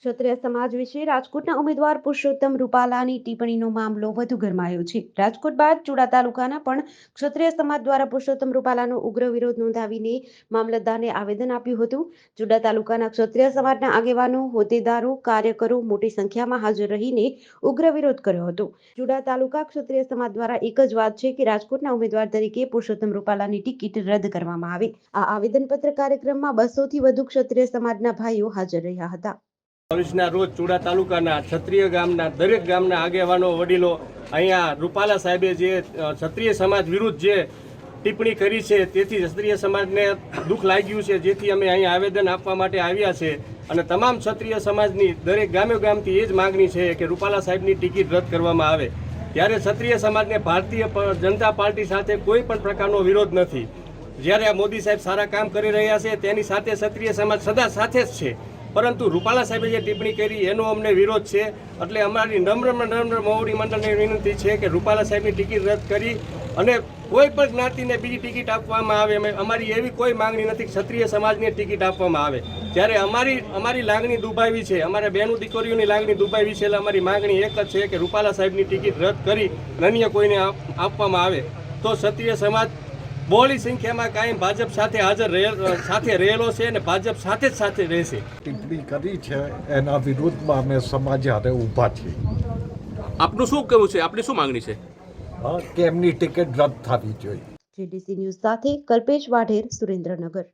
ક્ષત્રિય સમાજ વિશે રાજકોટના ઉમેદવાર પુરુષોત્તમ રૂપાલાની ટિપ્પણીનો મામલો વધુ ગરમાયો છે. રાજકોટ બાદ ચુડા તાલુકાના પણ ક્ષત્રિય સમાજ દ્વારા પુરુષોત્તમ રૂપાલાનો ઉગ્ર વિરોધ નોંધાવીને મામલતદારને આવેદન આપ્યું હતું. ચુડા તાલુકાના ક્ષત્રિય સમાજના આગેવાનો, હોદ્દેદારો, કાર્યકરો મોટી સંખ્યામાં હાજર રહીને ઉગ્ર વિરોધ કર્યો હતો. ચુડા તાલુકા ક્ષત્રિય સમાજ દ્વારા એક જ વાત છે કે રાજકોટના ઉમેદવાર તરીકે પુરુષોત્તમ રૂપાલાની ટિકિટ રદ કરવામાં આવે. આ આવેદનપત્ર કાર્યક્રમમાં 200થી વધુ ક્ષત્રિય સમાજના ભાઈઓ હાજર રહ્યા હતા. ભવિષ્યના રોજ ચુડા તાલુકાના ક્ષત્રિય ગામના દરેક ગામના આગેવાનો, વડીલો અહીંયા રૂપાલા સાહેબે જે ક્ષત્રિય સમાજ વિરુદ્ધ જે ટિપ્પણી કરી છે તેથી ક્ષત્રિય સમાજને દુઃખ લાગ્યું છે, જેથી અમે અહીંયા આવેદન આપવા માટે આવ્યા છે. અને તમામ ક્ષત્રિય સમાજની દરેક ગામથી એ જ માગણી છે કે રૂપાલા સાહેબની ટિકિટ રદ કરવામાં આવે. ત્યારે ક્ષત્રિય સમાજને ભારતીય જનતા પાર્ટી સાથે કોઈ પણ પ્રકારનો વિરોધ નથી. જ્યારે આ મોદી સાહેબ સારા કામ કરી રહ્યા છે તેની સાથે ક્ષત્રિય સમાજ સદા સાથે જ છે, પરંતુ રૂપાલા સાહેબે જે ટિપ્પણી કરી એનો અમને વિરોધ છે. એટલે અમારી નમ્ર મોવડી મંડળને વિનંતી છે કે રૂપાલા સાહેબની ટિકિટ રદ કરી અને કોઈ પણ જ્ઞાતિને બીજી ટિકિટ આપવામાં આવે. અમારી એવી કોઈ માંગણી નથી ક્ષત્રિય સમાજને ટિકિટ આપવામાં આવે. ત્યારે અમારી લાગણી દુભાવી છે, અમારા બહેનો દીકરીઓની લાગણી દુભાવી છે. એટલે અમારી માંગણી એક જ છે કે રૂપાલા સાહેબની ટિકિટ રદ કરી અન્ય કોઈને આપવામાં આવે તો ક્ષત્રિય સમાજ બહોળી સંખ્યામાં કાયમ ભાજપ સાથે રહેલો છે અને ભાજપ સાથે રહેશે. ટિપ્પણી કરી છે એના વિરુદ્ધમાં અમે સમાજ હારે ઊભા છીએ. આપનું શું કહેવું છે? આપની શું માંગણી છે? કે એમની ટિકિટ રદ થવી જોઈએ. જેડીસી ન્યૂઝ સાથે કલ્પેશ વાઢેર, સુરેન્દ્રનગર.